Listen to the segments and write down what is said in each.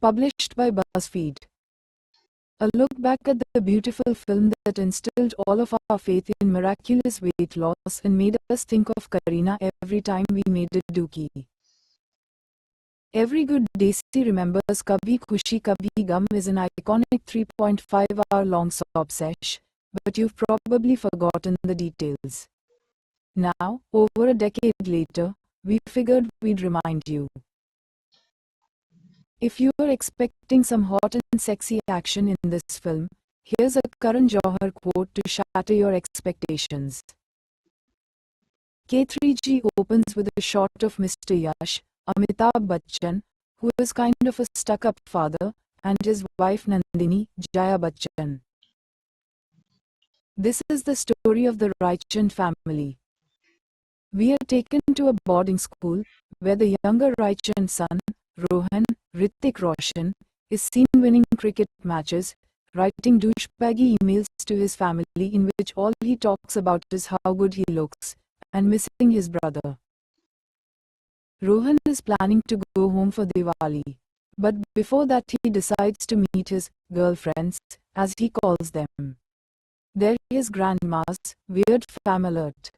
Published by BuzzFeed. A look back at the beautiful film that instilled all of our faith in miraculous weight loss and made us think of Kareena every time we made a dookie. Every good Desi remembers Kabhi Khushi Kabhi Gum is an iconic 3.5-hour-long sob sesh, but you've probably forgotten the details. Now, over a decade later, we figured we'd remind you. If you were expecting some hot and sexy action in this film, here's a Karan Johar quote to shatter your expectations. K3G opens with a shot of Mr. Yash, Amitabh Bachchan, who is kind of a stuck-up father, and his wife Nandini, Jaya Bachchan. This is the story of the Raichand family. We are taken to a boarding school, where the younger Raichand son, Rohan, Hrithik Roshan, is seen winning cricket matches, writing douchebaggy emails to his family in which all he talks about is how good he looks, and missing his brother. Rohan is planning to go home for Diwali, but before that he decides to meet his girlfriends, as he calls them. They're his grandmas, weird fam alert.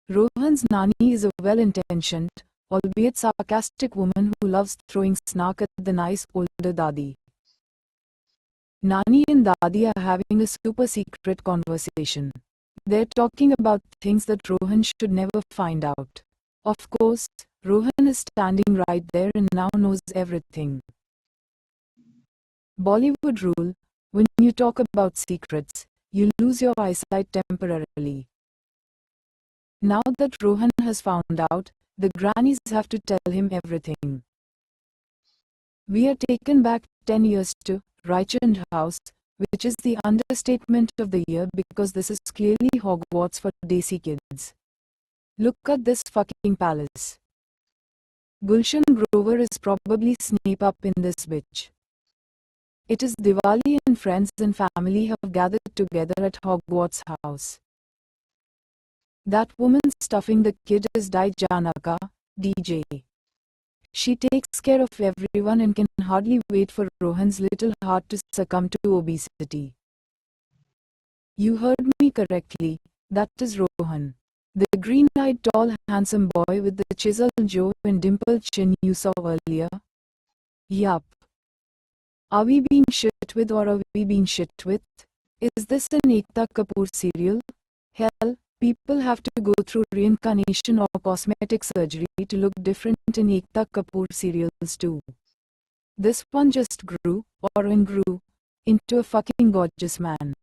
Rohan's Nani is a well-intentioned, albeit sarcastic woman who loves throwing snark at the nice older Dadi. Nani and Dadi are having a super secret conversation. They're talking about things that Rohan should never find out. Of course, Rohan is standing right there and now knows everything. Bollywood rule: when you talk about secrets, you lose your eyesight temporarily. Now that Rohan has found out, the grannies have to tell him everything. We are taken back 10 years to Raichand House, which is the understatement of the year because this is clearly Hogwarts for Desi kids. Look at this fucking palace. Gulshan Grover is probably Snape up in this bitch. It is Diwali and friends and family have gathered together at Hogwarts House. That woman stuffing the kid is Dai Janaka, DJ. She takes care of everyone and can hardly wait for Rohan's little heart to succumb to obesity. You heard me correctly, that is Rohan. The green-eyed tall handsome boy with the chiseled jaw and dimpled chin you saw earlier. Yup. Are we being shit with or are we being shit with? Is this an Ekta Kapoor serial? Hell, people have to go through reincarnation or cosmetic surgery to look different in Ekta Kapoor serials too. This one just grew into a fucking gorgeous man.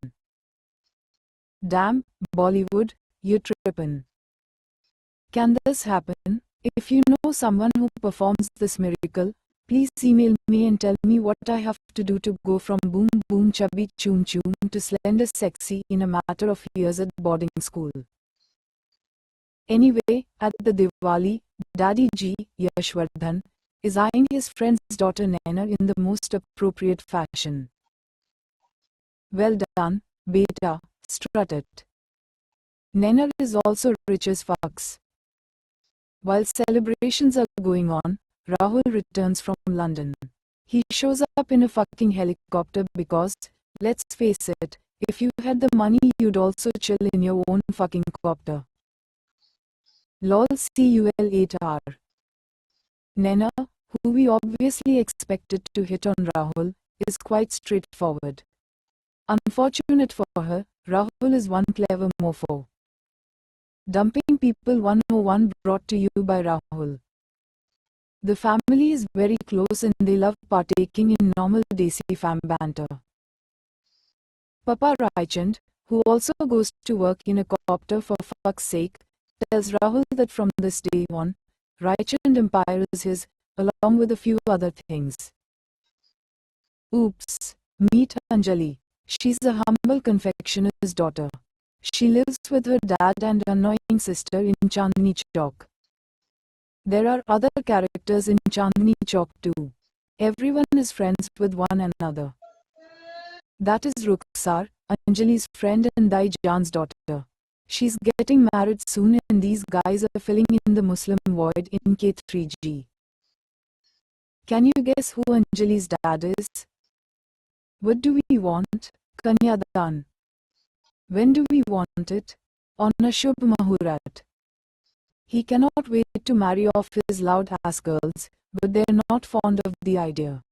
Damn, Bollywood, you're trippin'. Can this happen? If you know someone who performs this miracle, please email me and tell me what I have to do to go from boom boom chubby choon choon to slender sexy in a matter of years at boarding school. Anyway, at the Diwali, Daddy G, Yashwardhan, is eyeing his friend's daughter Naina in the most appropriate fashion. Well done, beta, strut it. Naina is also rich as fucks. While celebrations are going on, Rahul returns from London. He shows up in a fucking helicopter because, let's face it, if you had the money you'd also chill in your own fucking copter. Lol CUL 8R. Naina, who we obviously expected to hit on Rahul, is quite straightforward. Unfortunate for her, Rahul is one clever mofo. Dumping People 101 brought to you by Rahul. The family is very close and they love partaking in normal Desi fam banter. Papa Raichand, who also goes to work in a copter for fuck's sake, tells Rahul that from this day on, Raichand Empire is his, along with a few other things. Oops, meet Anjali. She's a humble confectioner's daughter. She lives with her dad and annoying sister in Chandni Chowk. There are other characters in Chandni Chowk too. Everyone is friends with one another. That is Rukhsar, Anjali's friend and Dai Jan's daughter. She's getting married soon and these guys are filling in the Muslim void in K3G. Can you guess who Anjali's dad is? What do we want? Kanyadan. When do we want it? On a Shubh Muhurat. He cannot wait to marry off his loud-ass girls, but they're not fond of the idea.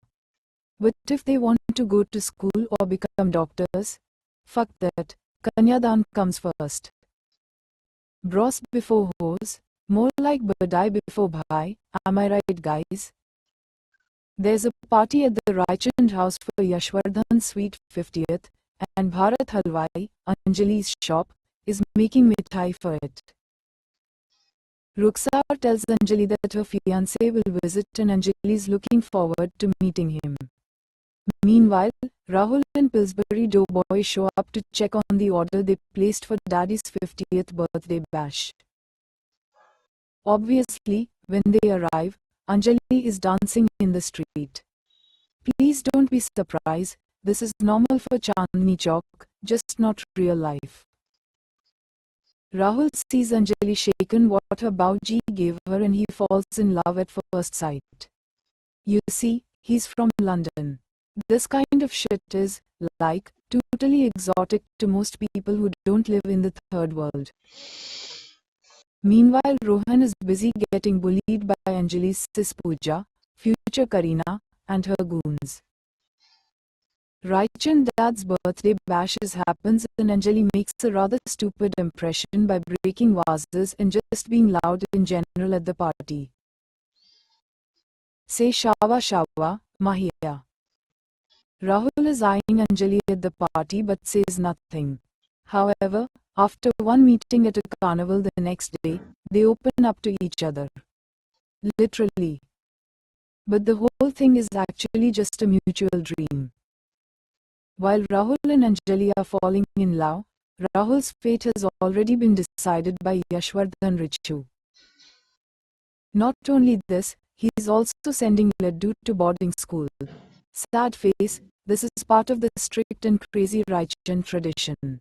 What if they want to go to school or become doctors? Fuck that. Kanyadan comes first. Bros before hose, more like badai before bhai, am I right guys? There's a party at the Raichand house for Yashwardhan's sweet 50th, and Bharat Halwai, Anjali's shop, is making mithai for it. Rukhsar tells Anjali that her fiancé will visit and Anjali's looking forward to meeting him. Meanwhile, Rahul and Pillsbury Doughboy show up to check on the order they placed for Daddy's 50th birthday bash. Obviously, when they arrive, Anjali is dancing in the street. Please don't be surprised, this is normal for Chandni Chowk, just not real life. Rahul sees Anjali shaken what her Bauji gave her and he falls in love at first sight. You see, he's from London. This kind of shit is, like, totally exotic to most people who don't live in the third world. Meanwhile, Rohan is busy getting bullied by Anjali's sis Pooja, future Kareena, and her goons. Raichand Dad's birthday bashes happens and Anjali makes a rather stupid impression by breaking vases and just being loud in general at the party. Say Shawa Shawa, Mahiya. Rahul is eyeing Anjali at the party but says nothing. However, after one meeting at a carnival the next day, they open up to each other. Literally. But the whole thing is actually just a mutual dream. While Rahul and Anjali are falling in love, Rahul's fate has already been decided by Yashwardhan Richu. Not only this, he is also sending Laddu to boarding school. Sad face, this is part of the strict and crazy Raichand tradition.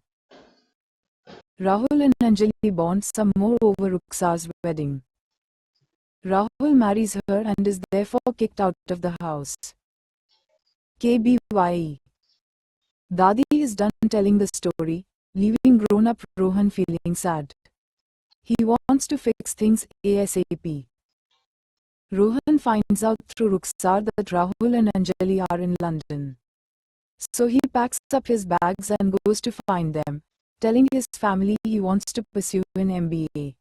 Rahul and Anjali bond some more over Rukhsar's wedding. Rahul marries her and is therefore kicked out of the house. KBYE. Dadi is done telling the story, leaving grown-up Rohan feeling sad. He wants to fix things ASAP. Rohan finds out through Rukhsar that Rahul and Anjali are in London. So he packs up his bags and goes to find them, telling his family he wants to pursue an MBA.